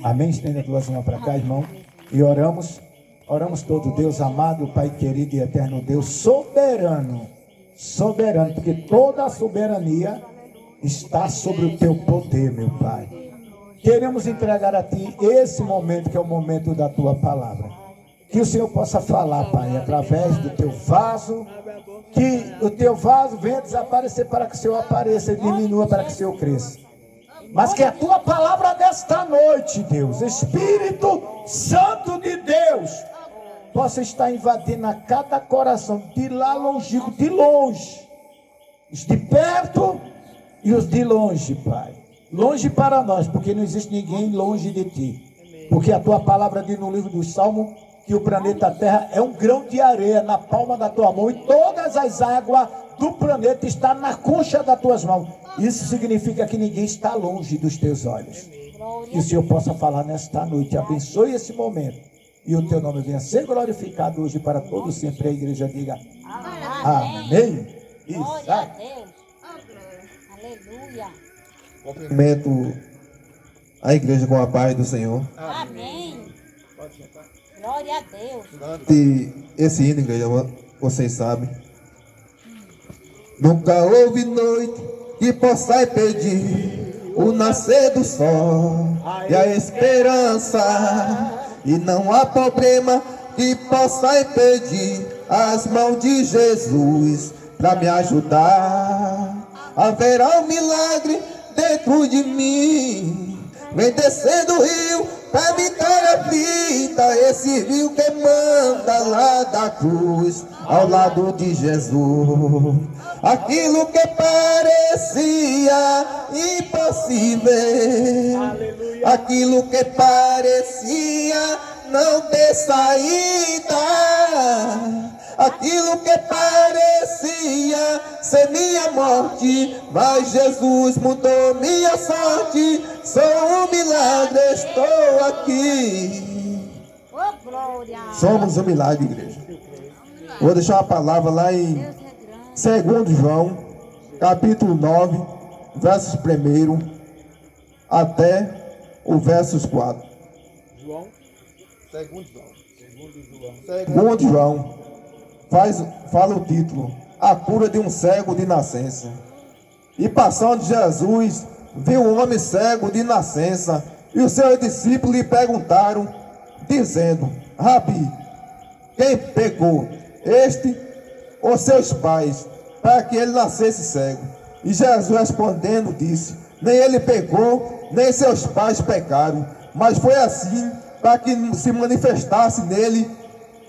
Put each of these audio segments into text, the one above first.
Amém? Estenda as duas mãos para cá, irmão. E oramos. Oramos todo Deus amado, Pai querido e eterno Deus, soberano. Soberano, porque toda a soberania está sobre o teu poder, meu Pai. Queremos entregar a Ti esse momento, que é o momento da Tua palavra. Que o Senhor possa falar, Pai, através do Teu vaso. Que o Teu vaso venha desaparecer para que o Senhor apareça e diminua para que o Senhor cresça. Mas que a Tua palavra desta noite, Deus, Espírito Santo de Deus, possa estar invadindo a cada coração, de lá longínquo, de longe, os de perto e os de longe, Pai. Longe para nós, porque não existe ninguém longe de Ti. Porque a Tua palavra diz no livro dos Salmos que o planeta Terra é um grão de areia na palma da Tua mão e todas as águas do planeta estão na concha das Tuas mãos. Isso significa que ninguém está longe dos Teus olhos. Que o Senhor possa falar nesta noite. Abençoe esse momento. E o Teu nome venha ser glorificado hoje para todos sempre. A igreja diga amém. Glória a Deus. Aleluia. Cumprimento a igreja com a paz do Senhor. Amém. Glória a Deus. Cante esse hino, igreja, vocês sabem. Nunca houve noite que possa impedir o nascer do sol e a esperança. E não há problema que possa impedir as mãos de Jesus para me ajudar. Haverá um milagre dentro de mim. Vem descendo o rio para evitar a vida. Esse rio que manda lá da cruz ao lado de Jesus. Aquilo que parecia impossível, aquilo que parecia não ter saída, aquilo que parecia ser minha morte, mas Jesus mudou minha sorte. Sou um milagre, estou aqui. Oh, glória. Somos um milagre, igreja. Vou deixar uma palavra lá em 2 João, capítulo 9, versos 1 até o versos 4. João, Segundo João, fala o título: A cura de um cego de nascença. E passando Jesus, viu um homem cego de nascença, e os seus discípulos lhe perguntaram, dizendo: Rabi, quem pecou, este ou seus pais, para que ele nascesse cego? E Jesus respondendo disse: Nem ele pecou, nem seus pais pecaram, mas foi assim para que se manifestasse nele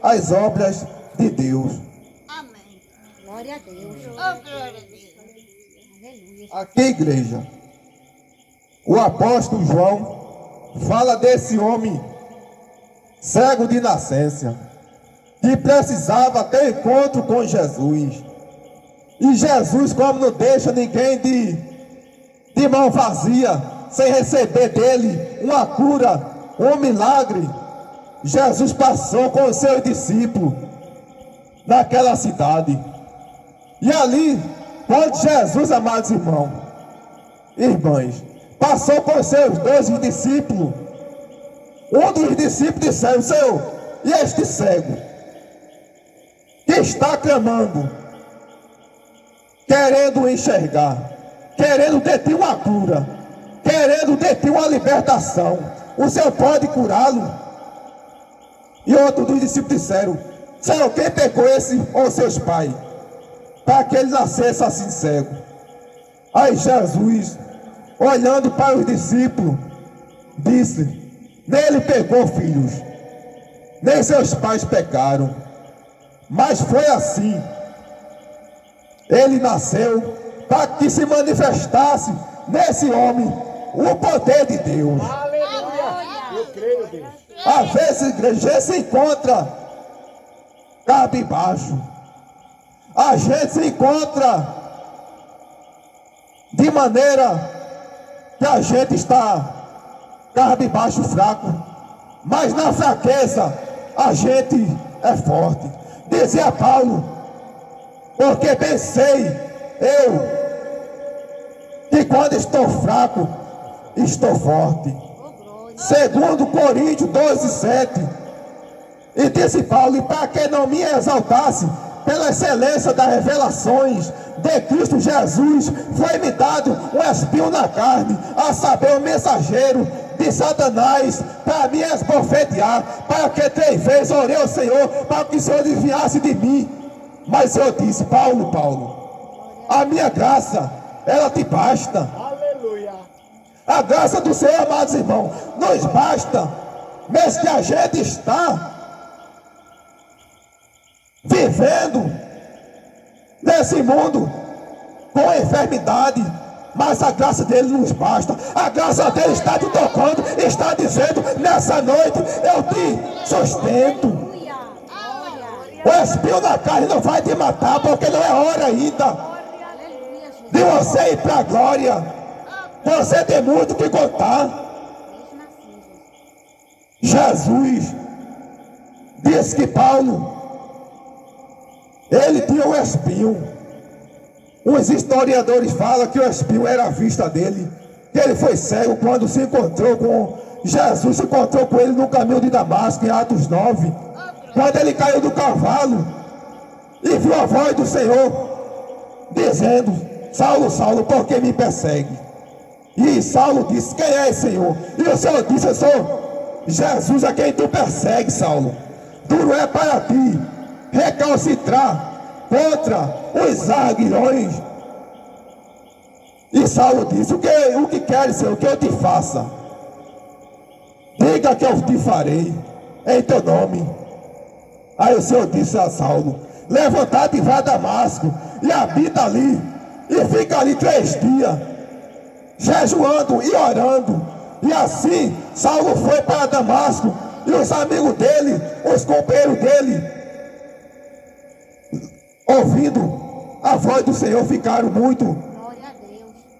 as obras de Deus. Amém. Glória a Deus. Oh, glória a Deus. Aleluia. Aqui, igreja, o apóstolo João fala desse homem cego de nascença, que precisava ter encontro com Jesus. E Jesus, como não deixa ninguém de mão vazia, sem receber dele uma cura, um milagre, Jesus passou com os seus discípulos naquela cidade. E ali, quando Jesus, amados irmãos, irmãs, passou com os seus 12 discípulos, um dos discípulos disseram: Senhor, e este cego que está clamando, querendo enxergar, querendo de ti uma cura, querendo de ti uma libertação, o Senhor pode curá-lo? E outro dos discípulos disseram: Senhor, quem pecou, esse ou seus pais, para que ele nascesse assim cego? Aí Jesus, olhando para os discípulos, disse: Nem ele pecou, filhos, nem seus pais pecaram, mas foi assim. Ele nasceu para que se manifestasse nesse homem o poder de Deus. aleluia. Eu creio, Deus. Às vezes a igreja se encontra cabisbaixo, a gente se encontra de maneira que a gente está cabisbaixo, fraco, mas na fraqueza a gente é forte. Dizia Paulo: porque bem sei eu que quando estou fraco, estou forte. Segundo Coríntios 12:7. E disse Paulo: e para que não me exaltasse pela excelência das revelações de Cristo Jesus, foi-me dado um espinho na carne, a saber, o mensageiro de Satanás, para me esbofetear, para que 3 vezes orei ao Senhor, para que o Senhor desviasse de mim. Mas o Senhor disse: Paulo, a minha graça, ela te basta. Aleluia. A graça do Senhor, amados irmãos, nos basta, mesmo que a gente está vivendo nesse mundo com enfermidade, mas a graça dele nos basta. A graça dele está te tocando, está dizendo: nessa noite eu te sustento. Aleluia. Glória. O espinho na carne não vai te matar, porque não é hora ainda Aleluia, Jesus. de você ir para a glória. Você tem muito que contar. Mesmo assim, Jesus. Jesus disse que Paulo, ele tinha um espinho. Os historiadores falam que o espinho era a vista dele, que ele foi cego quando se encontrou com Jesus, se encontrou com ele no caminho de Damasco, em Atos 9, quando ele caiu do cavalo e viu a voz do Senhor dizendo: Saulo, Saulo, por que me persegue? E Saulo disse: quem é, Senhor? E o Senhor disse: eu sou Jesus a quem tu persegue, Saulo. Duro é para ti recalcitrar contra os aguilhões. E Saulo disse: o que queres, Senhor, que eu te faça? Diga que eu te farei em teu nome. Aí o Senhor disse a Saulo: levanta-te e vai a Damasco, e habita ali, e fica ali 3 dias, jejuando e orando. E assim Saulo foi para Damasco, e os amigos dele, os companheiros dele, ouvindo a voz do Senhor, ficaram muito Glória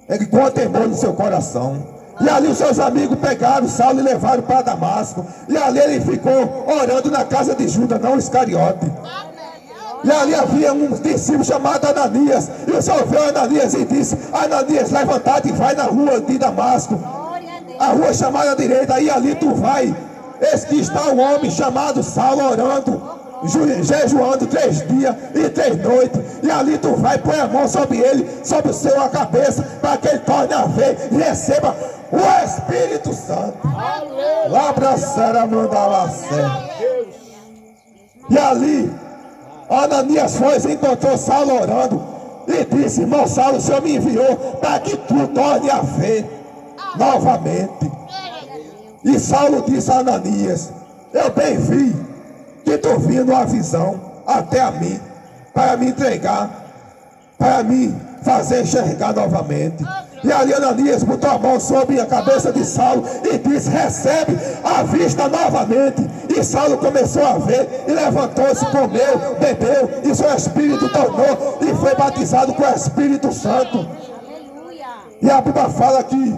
a Deus. com temor no seu coração. E ali os seus amigos pegaram Saulo e levaram para Damasco. E ali ele ficou orando na casa de Judas, não Iscariote. E ali havia um discípulo chamado Ananias. E o Senhor viu Ananias e disse: Ananias, levanta-te e vai na rua de Damasco, Glória a Deus. a rua chamada à direita, e ali tu vai. Eis que está um homem chamado Saulo orando, jejuando 3 dias e 3 noites. E ali tu vai, põe a mão sobre ele, sobre o seu cabeça, para que ele torne a ver e receba o Espírito Santo. Labraçara mandalacé. E ali Ananias foi e encontrou Saulo orando e disse: irmão Saulo, o Senhor me enviou para que tu torne a ver novamente. E Saulo disse a Ananias: eu bem vi que tu vindo uma visão até a mim, para me entregar, para me fazer enxergar novamente. E ali Ananias botou a mão sobre a cabeça de Saulo e disse: recebe a vista novamente. E Saulo começou a ver, e levantou-se, comeu, bebeu, e seu espírito tornou, e foi batizado com o Espírito Santo. Aleluia. E a Bíblia fala que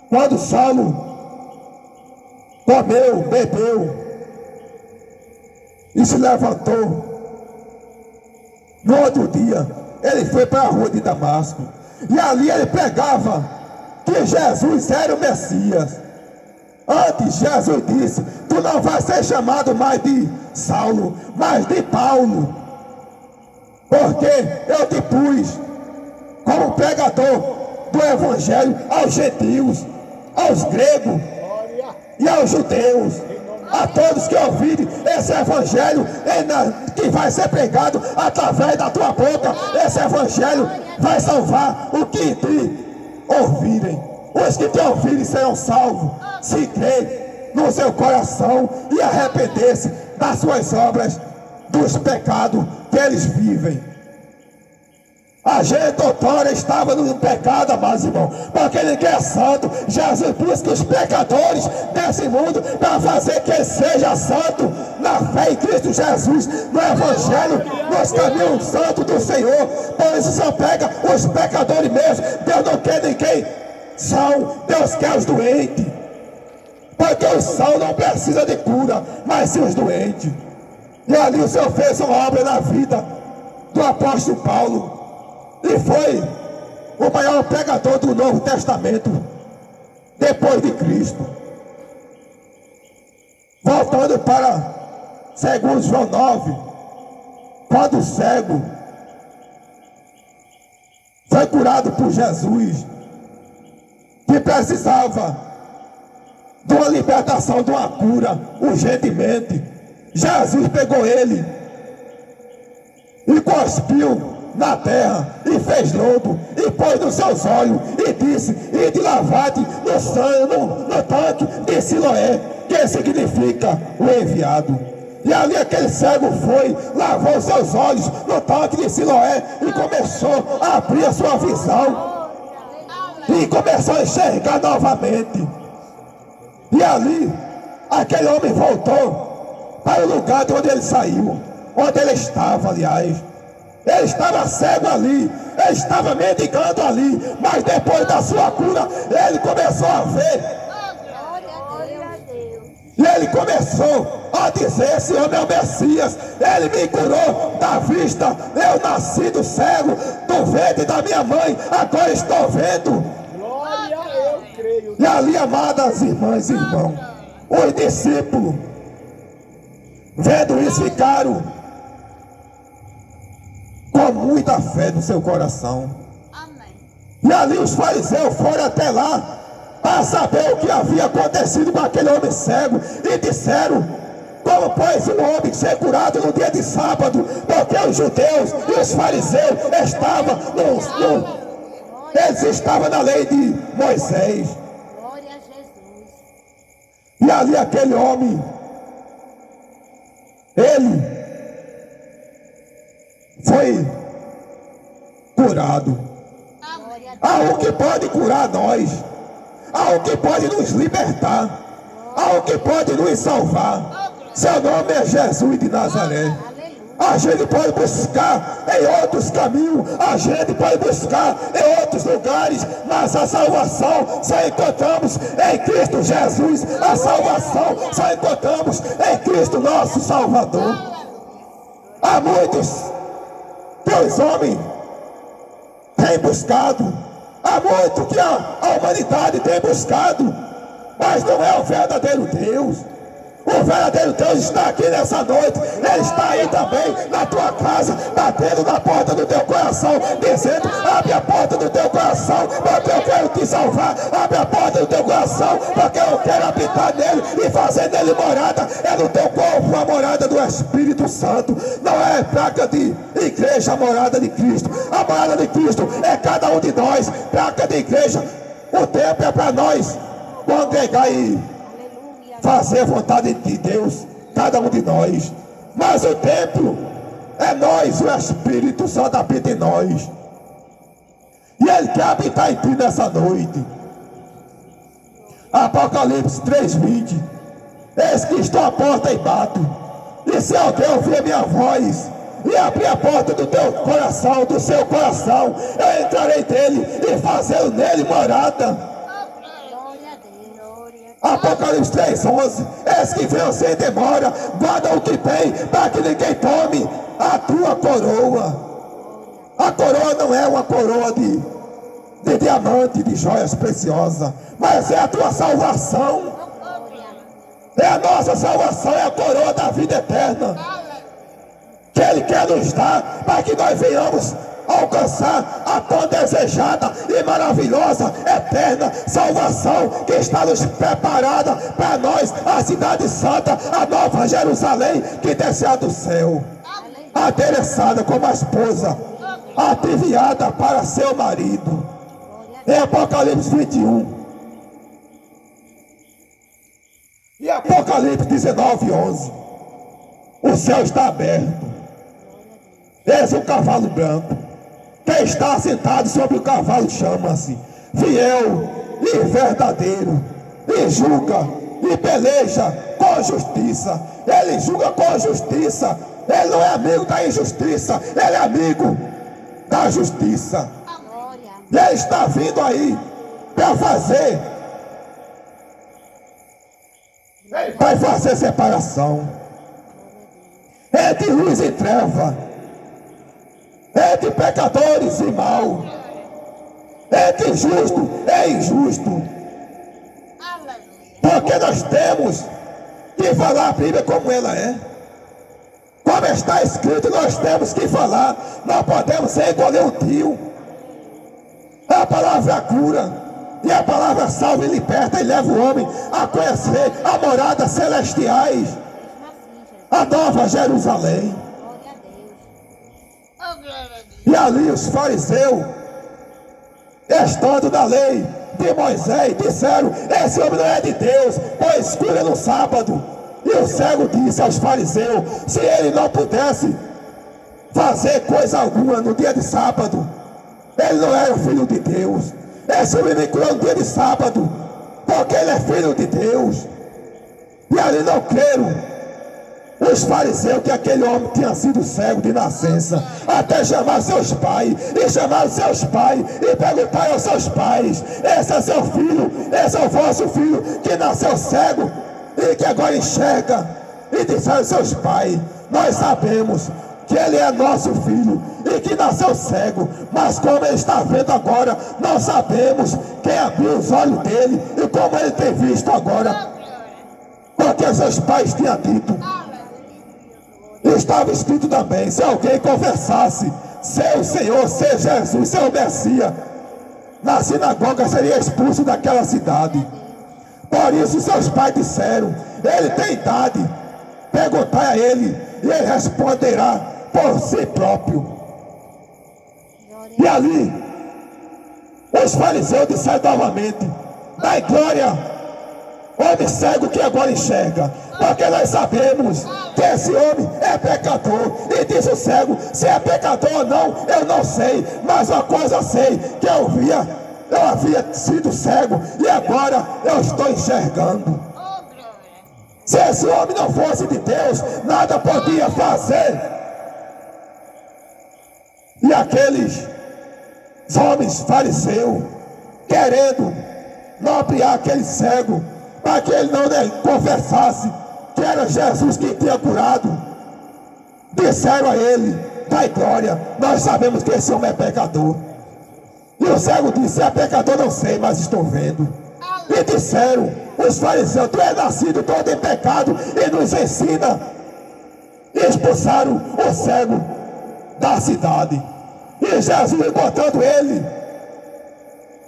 quando Saulo comeu, bebeu e se levantou, no outro dia ele foi para a rua de Damasco, e ali ele pregava que Jesus era o Messias. Antes Jesus disse: tu não vais ser chamado mais de Saulo, mas de Paulo, porque eu te pus como pregador do evangelho aos gentios, aos gregos e aos judeus, a todos que ouvirem esse evangelho que vai ser pregado através da tua boca. Esse evangelho vai salvar o que te ouvirem. Os que te ouvirem serão salvos, se crê no seu coração e arrepender-se das suas obras, dos pecados que eles vivem. A gente outrora estava no pecado, amados irmãos, porque ninguém é santo. Jesus busca os pecadores desse mundo para fazer que ele seja santo na fé em Cristo Jesus, no Evangelho, nos caminhos santos do Senhor. Por isso só pega os pecadores mesmo. Deus não quer ninguém são, Deus quer os doentes, porque os são não precisa de cura, mas sim os doentes. E ali o Senhor fez uma obra na vida do apóstolo Paulo, e foi o maior pregador do Novo Testamento depois de Cristo. voltando para segundo João 9, quando o cego foi curado por Jesus, que precisava de uma libertação, de uma cura, urgentemente, Jesus pegou ele e cuspiu na terra, e fez lodo, e pôs nos seus olhos, e disse: ide lavate no sangue, no tanque de Siloé, que significa o enviado. E ali aquele cego foi, lavou seus olhos no tanque de Siloé, e começou a abrir a sua visão, e começou a enxergar novamente. E ali, aquele homem voltou para o lugar de onde ele saiu, onde ele estava, aliás. Ele estava cego ali, ele estava mendigando ali, mas depois da sua cura, ele começou a ver. Glória a Deus. E ele começou a dizer: esse homem é o Messias, ele me curou da vista, eu nasci do cego, do ventre da minha mãe, agora estou vendo. Glória, eu creio. E ali, amadas irmãs e irmãos, os discípulos, vendo isso, ficaram com muita fé no seu coração. E ali os fariseus foram até lá para saber o que havia acontecido com aquele homem cego, e disseram: como pode um homem ser curado no dia de sábado? Porque os judeus e os fariseus eles estavam na lei de Moisés. Glória a Jesus. E ali aquele homem, ele foi curado. Algo que pode curar nós, algo que pode nos libertar, algo que pode nos salvar. Seu nome é Jesus de Nazaré. A gente pode buscar em outros caminhos, a gente pode buscar em outros lugares, mas a salvação só encontramos em Cristo Jesus. A salvação só encontramos em Cristo nosso Salvador. Há muitos que os homens têm buscado, há muito que a humanidade tem buscado, mas não é o verdadeiro Deus. O verdadeiro Deus está aqui nessa noite. Ele está aí também na tua casa, batendo na porta do teu coração, dizendo: abre a porta do teu coração, porque eu quero te salvar. Abre a porta do teu coração, porque eu quero habitar nele e fazer nele morada. É no teu corpo a morada do Espírito Santo. Não é placa de igreja, a morada de Cristo. A morada de Cristo é cada um de nós. Placa de igreja, o templo é para nós congregar e fazer a vontade de Deus, cada um de nós. Mas o templo é nós, o Espírito Santo habita em nós. E Ele quer habitar em ti nessa noite. Apocalipse 3:20. Eis que estou à porta e bato. E se alguém ouvir a minha voz e abrir a porta do teu coração, do seu coração, eu entrarei nele e fazê-lo nele morada. Apocalipse 3:11. Eis que venho sem demora, guarda o que tem, para que ninguém tome a tua coroa. A coroa não é uma coroa de diamante, de joias preciosas, mas é a tua salvação. É a nossa salvação, é a coroa da vida eterna que Ele quer nos dar, para que nós venhamos alcançar a tão desejada e maravilhosa, eterna salvação que está nos preparada para nós, a cidade santa, a nova Jerusalém, que descerá do céu, adereçada como a esposa ativiada para seu marido. Em Apocalipse 21 e Apocalipse 19:11, o céu está aberto, eis um cavalo branco. Quem está sentado sobre o cavalo chama-se Fiel e Verdadeiro, e julga e peleja com justiça. Ele julga com justiça. Ele não é amigo da injustiça, ele é amigo da justiça. E ele está vindo aí para fazer, ele vai fazer separação entre luz e treva, entre pecadores e mal, entre justo e injusto. Porque nós temos que e falar a Bíblia como ela é. Como está escrito, nós temos que falar. Não podemos ser igual a um tio. A palavra cura. E a palavra salva e liberta e leva o homem a conhecer a morada celestiais. A nova Jerusalém. E ali os fariseus, estando na lei de Moisés, disseram: esse homem não é de Deus, pois cura no sábado. E o cego disse aos fariseus: se ele não pudesse fazer coisa alguma no dia de sábado, ele não era filho de Deus. Esse homem me curou no dia de sábado, porque ele é filho de Deus. E ali não creram os fariseus que aquele homem tinha sido cego de nascença, até chamar seus pais, e chamaram seus pais, e perguntaram aos seus pais: esse é seu filho, esse é o vosso filho, que nasceu cego, e que agora enxerga. E disseram aos seus pais: nós sabemos que ele é nosso filho, e que nasceu cego, mas como ele está vendo agora, nós sabemos quem abriu os olhos dele, e como ele tem visto agora, porque seus pais tinham dito. Estava escrito também: se alguém confessasse seu Senhor, seu Jesus, seu Messias, na sinagoga seria expulso daquela cidade. Por isso seus pais disseram: ele tem idade, perguntai a ele, e ele responderá por si próprio. E ali os fariseus disseram novamente: dai glória, homem cego que agora enxerga, porque nós sabemos que esse homem é pecador. E diz o cego: se é pecador ou não, eu não sei, mas uma coisa sei, que eu havia sido cego, e agora eu estou enxergando. Se esse homem não fosse de Deus, nada podia fazer. E aqueles homens fariseus, querendo nobriar aquele cego, para que ele não confessasse que era Jesus que tinha curado, disseram a ele: dai glória, nós sabemos que esse homem é pecador. E o cego disse: se é pecador não sei, mas estou vendo. E disseram os fariseus: tu és nascido todo em pecado e nos ensina. E expulsaram o cego da cidade. E Jesus, encontrando ele,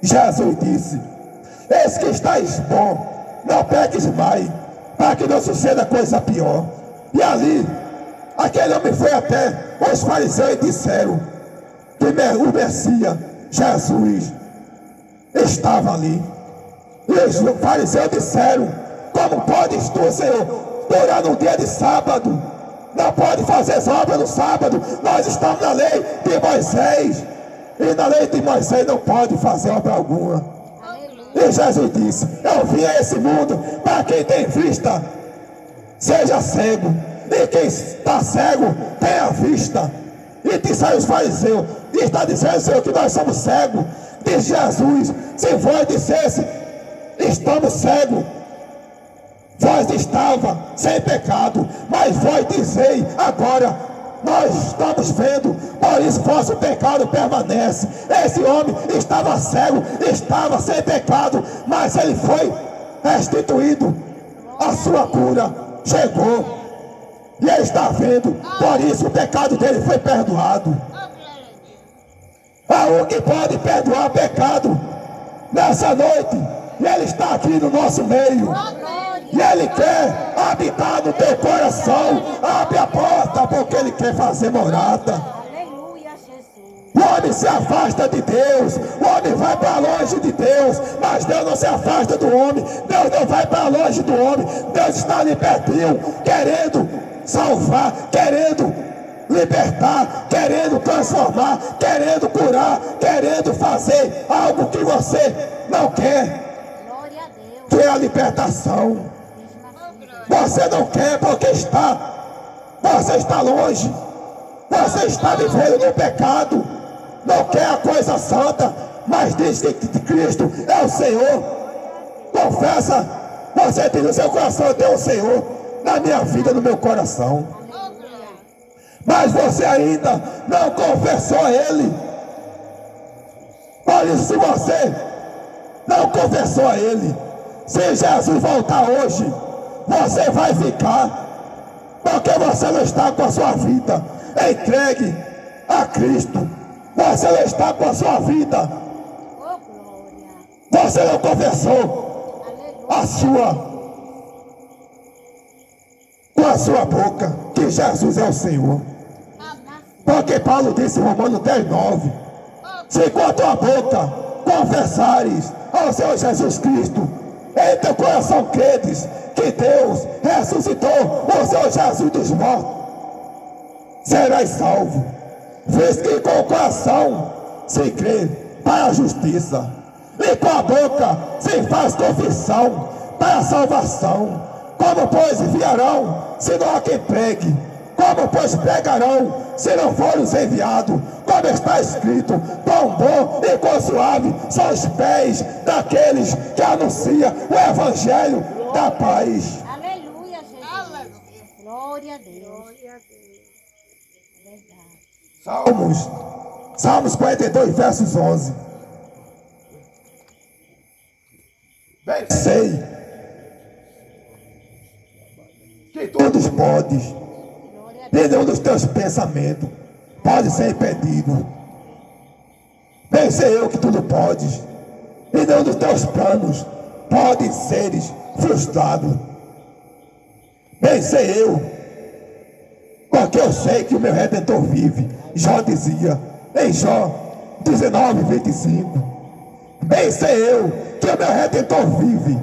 Jesus disse: eis que estás bom, não peques mais, para que não suceda coisa pior. E ali aquele homem foi até os fariseus e disseram que o Messias, Jesus, estava ali. E os fariseus disseram: como podes tu, Senhor, curar no dia de sábado? Não pode fazer obra no sábado. Nós estamos na lei de Moisés, e na lei de Moisés não pode fazer obra alguma. E Jesus disse: eu vim a esse mundo para quem tem vista seja cego, e quem está cego tenha vista. E disseram os fariseus: e está dizendo, Senhor, que nós somos cegos? Diz Jesus: se vós dissesse estamos cegos, vós estava sem pecado, mas vós dizei agora, nós estamos vendo, por isso vosso pecado permanece. Esse homem estava cego, estava sem pecado, mas ele foi restituído, a sua cura chegou, e ele está vendo, por isso o pecado dele foi perdoado. Há um que pode perdoar pecado nessa noite, e ele está aqui no nosso meio. E ele quer habitar no teu coração. Abre a porta, porque ele quer fazer morada. Aleluia, Jesus. O homem se afasta de Deus, o homem vai para longe de Deus, mas Deus não se afasta do homem. Deus não vai para longe do homem. Deus está ali pertinho, querendo salvar, querendo libertar, querendo transformar, querendo curar, querendo fazer algo que você não quer, Glória a Deus. que é a libertação. Você não quer porque você está longe, você está vivendo no pecado, não quer a coisa santa, mas diz que Cristo é o Senhor. Confessa, você tem no seu coração: eu tenho o Senhor na minha vida, no meu coração. Mas você ainda não confessou a Ele. Por isso, se você não confessou a Ele, se Jesus voltar hoje, você vai ficar, porque você não está com a sua vida entregue a Cristo. Você não está com a sua vida, Oh, glória. você não confessou Aleluia. com a sua boca que Jesus é o Senhor. Porque Paulo disse em Romanos 10:9: se com a tua boca confessares ao Senhor Jesus Cristo, em teu coração credes que Deus ressuscitou o Senhor Jesus dos mortos, serás salvo. Vês que com o coração se crê para a justiça, e com a boca se faz confissão para a salvação. Como pois enviarão se não há quem pregue? Como pois pregarão se não for os enviados? Como está escrito: quão bom e quão suave são os pés daqueles que anunciam o evangelho da paz. Aleluia, Jesus. Glória a Deus. Verdade. Salmos 42, versos 11. Bem sei que todos podes, Glória a Deus. e nenhum dos teus pensamentos pode ser impedido. Bem sei eu que tudo podes, e nenhum dos teus planos pode ser frustrado. Bem sei eu, porque eu sei que o meu Redentor vive. Jó dizia em Jó 19:25. Bem sei eu que o meu Redentor vive,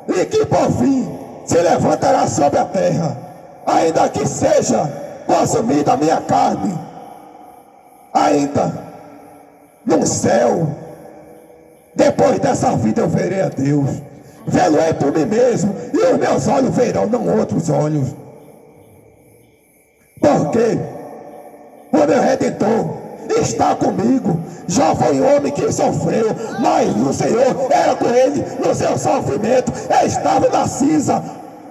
e que por fim se levantará sobre a terra, ainda que seja consumida a minha carne, ainda no céu. Depois dessa vida eu verei a Deus, vê-lo-ei por mim mesmo, e os meus olhos verão, não outros olhos. Porque o meu Redentor está comigo. Jó foi um homem que sofreu, mas o Senhor era com ele no seu sofrimento. Ele estava na cinza,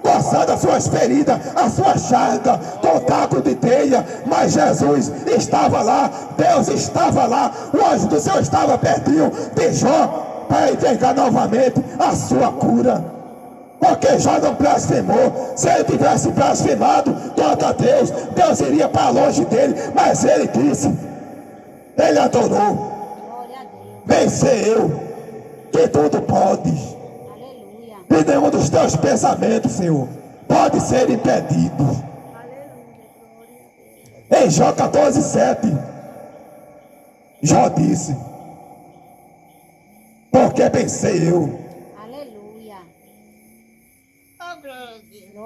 coçando as suas feridas, a sua chaga, com taco de teia, mas Jesus estava lá, Deus estava lá, o anjo do Senhor estava pertinho de Jó, para entregar novamente a sua cura. Porque Jó não blasfemou. Se ele tivesse blasfemado contra Deus, Deus iria para longe dele, mas ele disse, ele adorou: Glória a Deus. bem sei eu que tudo podes, Aleluia. e nenhum dos teus pensamentos, Senhor, pode ser impedido. Em Jó 14:7, Jó disse: porque pensei eu, Aleluia.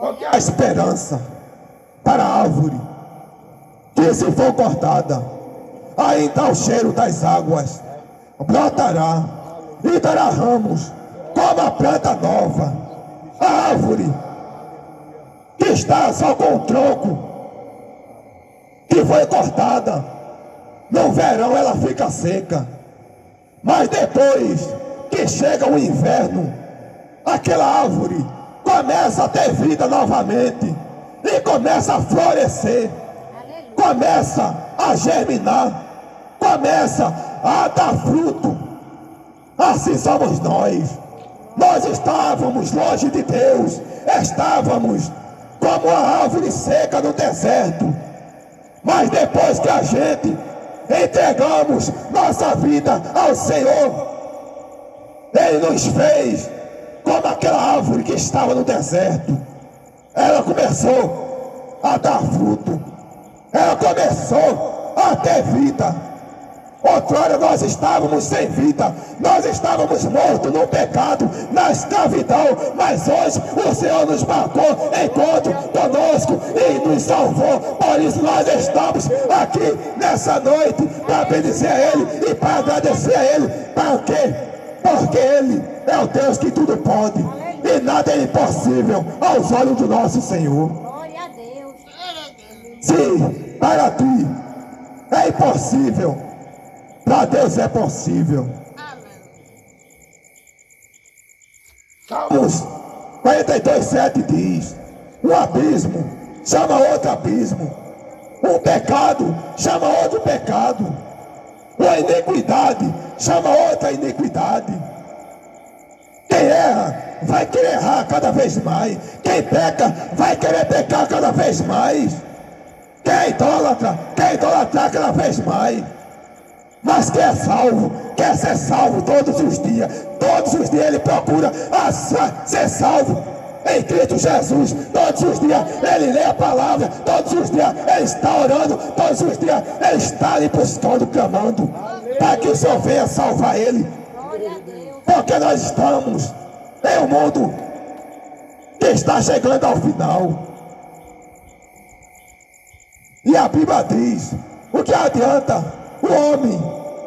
porque a esperança para a árvore que se for cortada, ainda o cheiro das águas brotará e dará ramos como a planta nova. A árvore que está só com o tronco que foi cortada, no verão ela fica seca, mas depois que chega o inverno, aquela árvore começa a ter vida novamente e começa a florescer, Aleluia. começa a germinar, começa a dar fruto. Assim somos nós. Nós estávamos longe de Deus, estávamos como uma árvore seca no deserto, mas depois que a gente entregamos nossa vida ao Senhor, Ele nos fez como aquela árvore que estava no deserto. Ela começou a dar fruto, ela começou a ter vida. Outrora nós estávamos sem vida, nós estávamos mortos no pecado, na escravidão, mas hoje o Senhor nos marcou encontro conosco e nos salvou. Por isso nós estamos aqui nessa noite para bendizer a Ele e para agradecer a Ele. Para quê? Porque Ele é o Deus que tudo pode e nada é impossível aos olhos do nosso Senhor. Glória a Deus. Se para ti é impossível, para Deus é possível. Salmos 42:7 diz: um abismo chama outro abismo, um pecado chama outro pecado, uma iniquidade chama outra iniquidade. Quem erra vai querer errar cada vez mais. Quem peca vai querer pecar cada vez mais. Quem idólatra quer idolatrar cada vez mais. Mas quem é salvo, quer ser salvo todos os dias. Todos os dias ele procura ser salvo em Cristo Jesus. Todos os dias ele lê a palavra. Todos os dias ele está orando. Todos os dias ele está ali buscando, clamando, para que o Senhor venha salvar ele. Glória a Deus. Porque nós estamos em um mundo que está chegando ao final. E a Bíblia diz: o que adianta o homem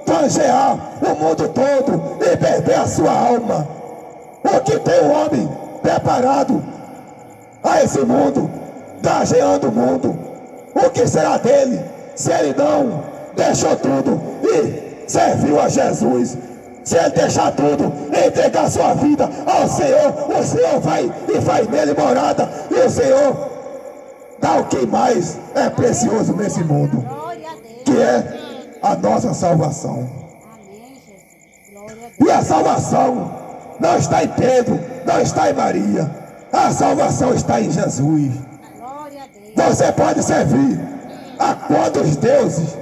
granjear o mundo todo e perder a sua alma? O que tem o homem preparado a esse mundo, granjeando o mundo? O que será dele se ele não deixou tudo e serviu a Jesus? Se ele deixar tudo e entregar sua vida ao Senhor, o Senhor vai e faz nele morada. E o Senhor dá o que mais é precioso nesse mundo, Glória a Deus. que é a nossa salvação. Amém, Jesus. Glória a Deus. E a salvação não está em Pedro, não está em Maria. A salvação está em Jesus. Glória a Deus. Você pode servir a quantos deuses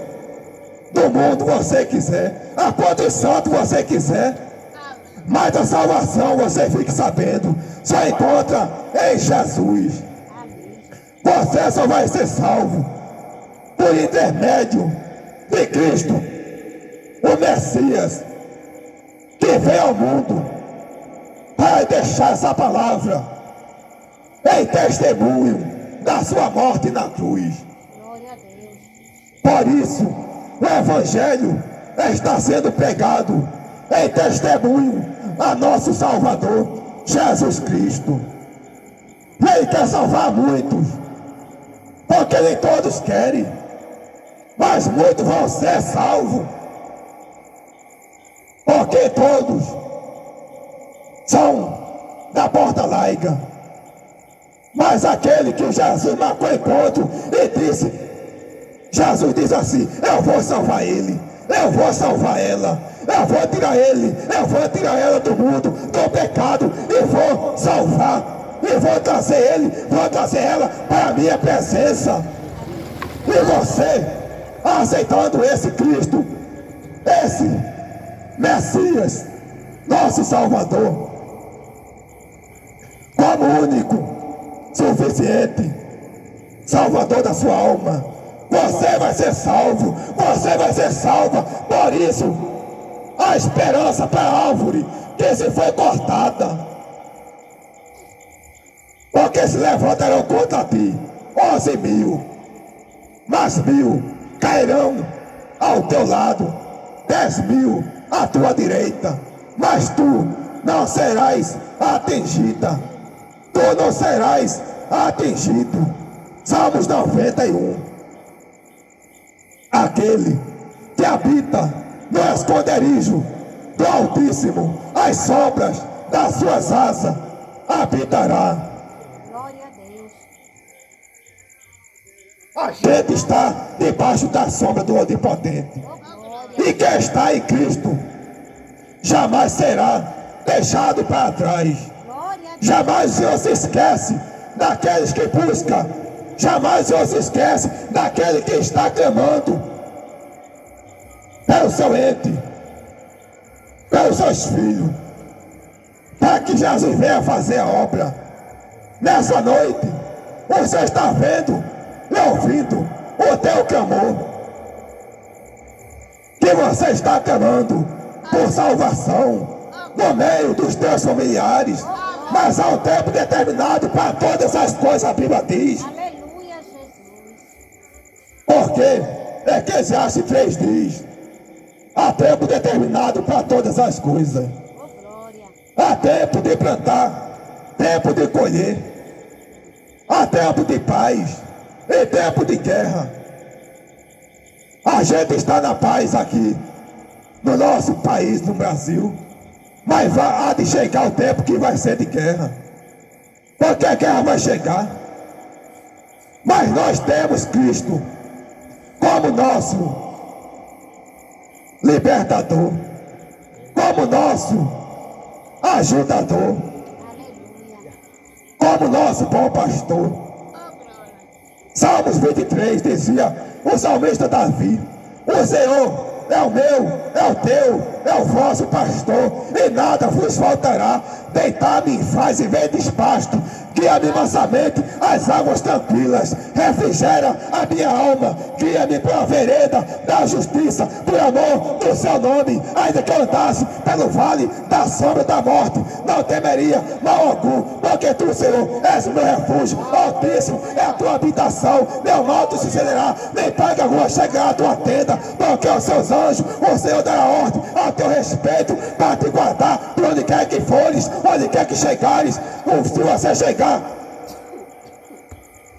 do mundo você quiser, a quantos santos você quiser, mas a salvação, você fique sabendo, só encontra em Jesus. Você só vai ser salvo por intermédio de Cristo, o Messias, que veio ao mundo para deixar essa palavra em testemunho da sua morte na cruz. Glória a Deus. Por isso, o Evangelho está sendo pregado em testemunho a nosso Salvador, Jesus Cristo. E Ele quer salvar muitos, porque nem todos querem, mas muitos vão ser salvos, porque todos são da porta larga. Mas aquele que Jesus marcou encontro e disse, Jesus diz assim: eu vou salvar ele, eu vou salvar ela, eu vou tirar ele, eu vou tirar ela do mundo, do pecado, e vou salvar, e vou trazer ele, vou trazer ela para a minha presença. E você, aceitando esse Cristo, esse Messias, nosso Salvador, como único, suficiente Salvador da sua alma, você vai ser salvo, você vai ser salva. Por isso, a esperança para a árvore que se foi cortada, porque se levantarão contra ti 11.000, mas 1.000 cairão ao teu lado, 10.000 à tua direita, mas tu não serás atingida, tu não serás atingido. Salmos 91. Aquele que habita no esconderijo do Altíssimo, as sombras das suas asas habitará. Glória a Deus. A gente está debaixo da sombra do Onipotente. Glória. E quem está em Cristo jamais será deixado para trás. Glória a Deus. Jamais o Senhor se esquece daqueles que buscam. Jamais o Senhor se esquece daquele que está clamando pelo seu ente, pelos seus filhos, para que Jesus venha fazer a obra. Nessa noite, você está vendo e ouvindo o teu clamor, que você está clamando por salvação no meio dos teus familiares, mas há um tempo determinado para todas as coisas, a Bíblia diz. Aleluia, Jesus. Porque Eclesiastes 3 diz: há tempo determinado para todas as coisas. Oh, glória. Há tempo de plantar, tempo de colher, há tempo de paz e tempo de guerra. A gente está na paz aqui no nosso país, no Brasil, mas há de chegar o tempo que vai ser de guerra, porque a guerra vai chegar. Mas nós temos Cristo como nosso libertador, como nosso ajudador. como nosso bom pastor. Salmos 23 dizia o salmista Davi: o Senhor é o meu, é o teu, é o vosso pastor, e nada vos faltará. Deitar-me em faz e verdes pasto, guia-me mansamente às águas tranquilas, refrigera a minha alma, guia-me pela vereda da justiça, por amor do seu nome. Ainda que eu andasse pelo vale da sombra da morte, não temeria mal algum, porque tu, Senhor, és o meu refúgio, Altíssimo é a tua habitação, meu mal te sucederá, nem praga alguma chegará à tua tenda, porque os seus anjos, o Senhor dará ordem ao teu respeito, para te guardar por onde quer que fores, onde quer que chegares. Se você chegar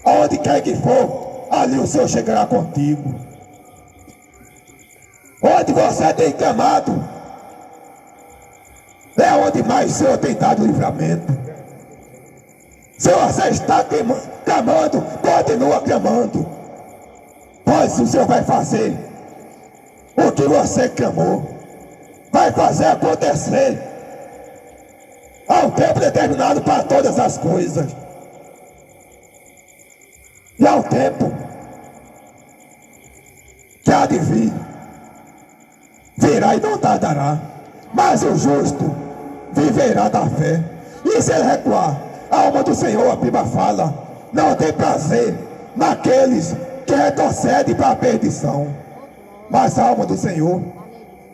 onde quer que for, ali o Senhor chegará contigo. Onde você tem clamado, é onde mais o Senhor tem dado livramento. Se você está clamando, continua clamando, pois o Senhor vai fazer o que você clamou, vai fazer acontecer. Há um tempo determinado para todas as coisas, e há um tempo que há de vir, virá e não tardará, mas o justo viverá da fé. E se ele recuar, a alma do Senhor, a Bíblia fala, não tem prazer naqueles que retrocedem para a perdição, mas a alma do Senhor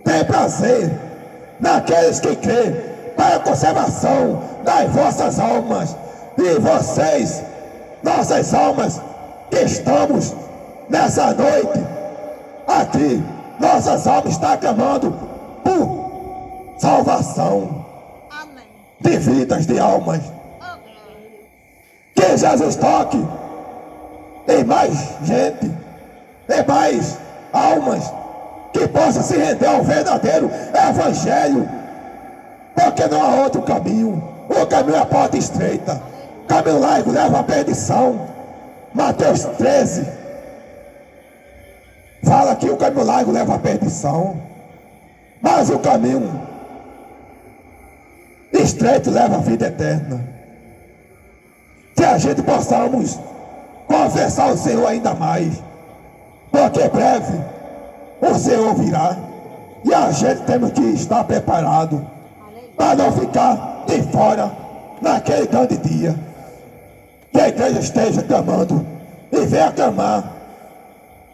tem prazer naqueles que creem para a conservação das vossas almas. E vocês, nossas almas, que estamos nessa noite aqui, nossas almas estão clamando por salvação de vidas, de almas. Que Jesus toque em mais gente, em mais almas, que possa se render ao verdadeiro evangelho, porque não há outro caminho. O caminho é a porta estreita, o caminho largo leva à perdição. Mateus 13 fala que o caminho largo leva à perdição, mas o caminho estreito leva à vida eterna. Que a gente possamos confessar o Senhor ainda mais, porque breve o Senhor virá, e a gente temos que estar preparado para não ficar de fora naquele grande dia. Que a igreja esteja clamando e venha clamar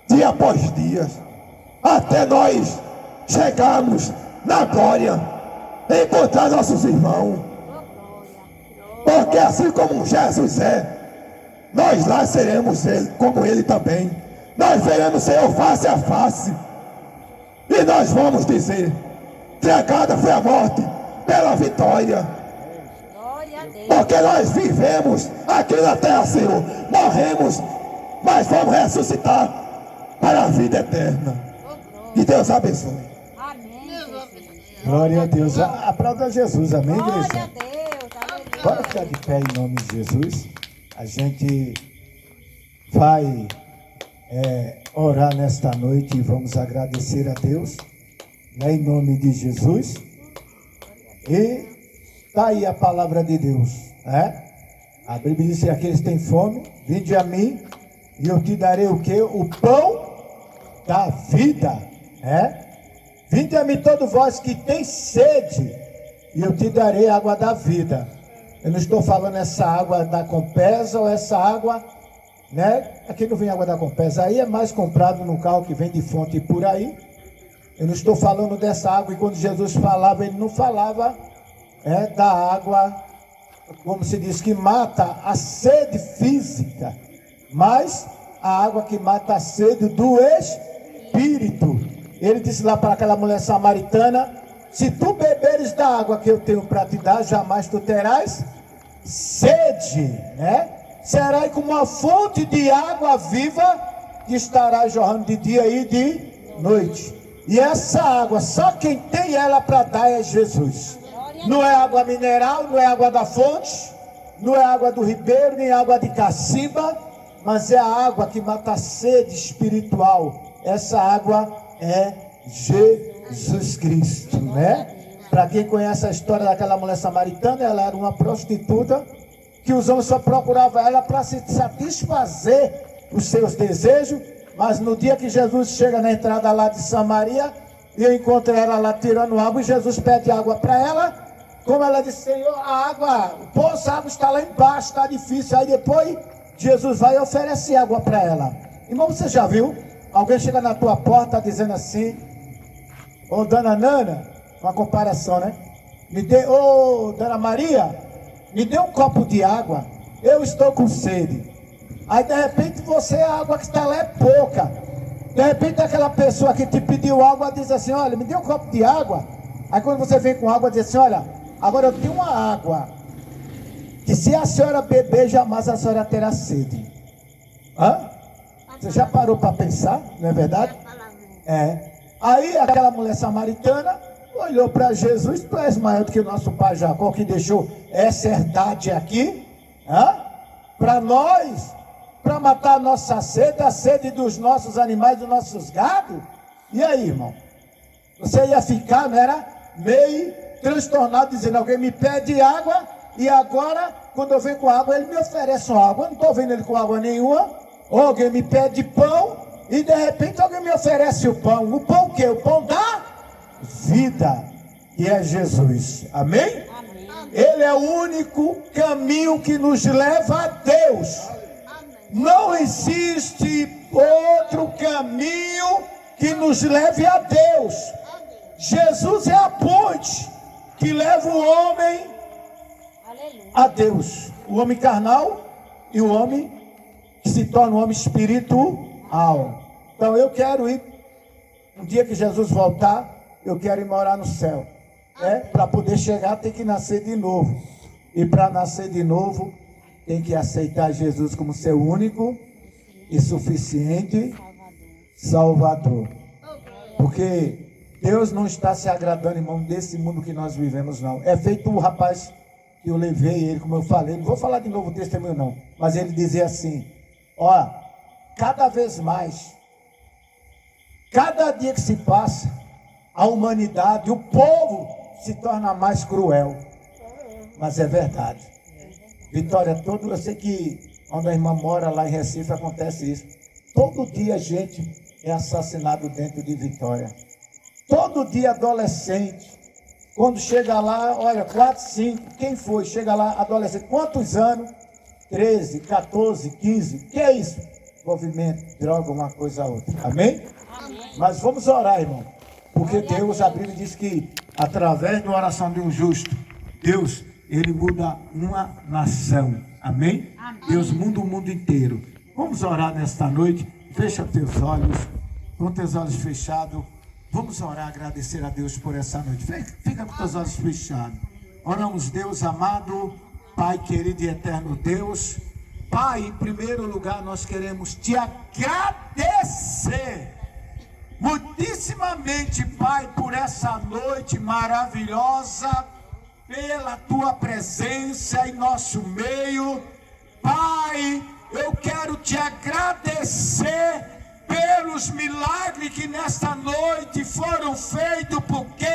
dia após dia, até nós chegarmos na glória, encontrar nossos irmãos, porque assim como Jesus é, nós lá seremos ele, como ele também. Nós veremos o Senhor face a face, e nós vamos dizer: entregada foi a morte pela vitória. Porque nós vivemos aqui na terra, Senhor, morremos, mas vamos ressuscitar para a vida eterna. E Deus abençoe. Glória a Deus. Aplauda Jesus, amém, Glória a igreja? Deus, aleluia. Bora ficar de pé em nome de Jesus. A gente vai orar nesta noite e vamos agradecer a Deus, né, em nome de Jesus. E está aí a palavra de Deus, né? A Bíblia diz que aqueles que têm fome, vinde a mim e eu te darei o quê? O pão da vida, né? Vinde a mim todos vós que tem sede e eu te darei água da vida. Eu não estou falando essa água da Compesa ou essa água, né? Aqui não vem água da Compesa, aí é mais comprado no carro que vem de fonte por aí. Eu não estou falando dessa água, e quando Jesus falava, ele não falava da água, como se diz, que mata a sede física, mas a água que mata a sede do Espírito. Ele disse lá para aquela mulher samaritana: se tu beberes da água que eu tenho para te dar, jamais tu terás sede, né? Será como uma fonte de água viva que estará jorrando de dia e de noite. E essa água, só quem tem ela para dar é Jesus. Não é água mineral, não é água da fonte, não é água do ribeiro, nem água de cacimba, mas é a água que mata a sede espiritual. Essa água é Jesus Cristo, né? Para quem conhece a história daquela mulher samaritana, ela era uma prostituta que os homens só procuravam ela para se satisfazer os seus desejos, mas no dia que Jesus chega na entrada lá de Samaria, e eu encontro ela lá tirando água, e Jesus pede água para ela, como ela disse, Senhor, a água, o poço, a água está lá embaixo, está difícil, aí depois Jesus vai e oferece água para ela. Irmão, você já viu? Alguém chega na tua porta dizendo assim, ô dona Nana, uma comparação, né? Ô dona Maria, me dê um copo de água, eu estou com sede. Aí de repente a água que está lá é pouca. De repente aquela pessoa que te pediu água diz assim, olha, me dê um copo de água. Aí quando você vem com água, diz assim, olha, agora eu tenho uma água, que se a senhora beber, jamais a senhora terá sede. Hã? Você já parou para pensar, não é verdade? É. Aí aquela mulher samaritana olhou para Jesus, tu és maior do que o nosso pai Jacó, que deixou essa herdade aqui, para nós, para matar a nossa sede, a sede dos nossos animais, dos nossos gados. E aí, irmão? Você ia ficar, não era? Meio transtornado, dizendo, alguém me pede água, e agora, quando eu venho com água, ele me oferece uma água, eu não estou vendo ele com água nenhuma. Ou alguém me pede pão, e de repente alguém me oferece o pão. O pão o quê? O pão da vida, e é Jesus. Amém? Amém. Ele é o único caminho que nos leva a Deus. Não existe outro caminho que nos leve a Deus. Jesus é a ponte que leva o homem a Deus. O homem carnal e o homem que se torna um homem espiritual. Então eu quero ir, um dia que Jesus voltar, eu quero ir morar no céu. Para poder chegar tem que nascer de novo. E para nascer de novo, tem que aceitar Jesus como seu único e suficiente Salvador. Porque Deus não está se agradando, irmão, desse mundo que nós vivemos, não. É feito o rapaz que eu levei ele, como eu falei, não vou falar de novo o testemunho, não. Mas ele dizia assim, ó, cada vez mais, cada dia que se passa, a humanidade, o povo se torna mais cruel. Mas é verdade. Vitória, eu sei que onde a irmã mora, lá em Recife, acontece isso. Todo dia gente é assassinado dentro de Vitória. Todo dia adolescente. Quando chega lá, olha, 4, 5, quem foi? Chega lá, adolescente. Quantos anos? 13, 14, 15. Que é isso? Envolvimento, droga, uma coisa a outra. Amém? Amém. Mas vamos orar, irmão. Porque Deus, a Bíblia diz que através da oração de um justo, Deus, ele muda uma nação. Amém? Amém. Deus muda o mundo inteiro. Vamos orar nesta noite. Fecha teus olhos. Com teus olhos fechados. Vamos orar, agradecer a Deus por essa noite. Fica com teus olhos fechados. Oramos, Deus amado, Pai querido e eterno Deus. Pai, em primeiro lugar, nós queremos te agradecer muitíssimamente, Pai, por essa noite maravilhosa, pela tua presença em nosso meio. Pai, eu quero te agradecer pelos milagres que nesta noite foram feitos, porque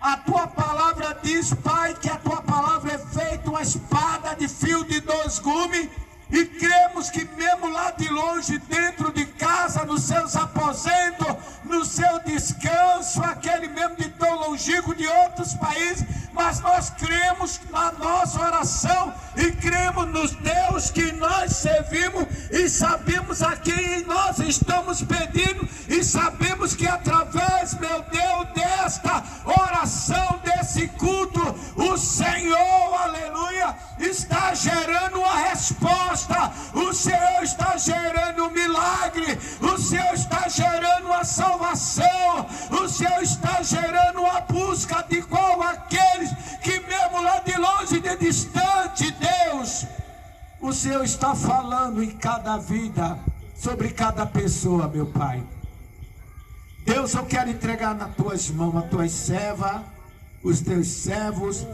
a tua palavra diz, Pai, que a tua palavra é feita uma espada de fio de 2 gumes, e cremos que mesmo lá de longe, dentro de casa, nos seus aposentos, no seu descanso, aquele mesmo de tão longínquo de outros países, mas nós cremos na nossa oração e cremos nos Deus que nós servimos e sabemos a quem nós estamos pedindo e sabemos que através, meu Deus, desta oração, desse culto, o Senhor, aleluia, está gerando uma resposta. O Senhor está gerando um milagre, o Senhor está gerando uma salvação, o Senhor está gerando uma busca de qual aqueles que mesmo lá de longe, de distante, Deus, o Senhor está falando em cada vida, sobre cada pessoa, meu Pai. Deus, eu quero entregar nas tuas mãos as tuas servas, os teus servos.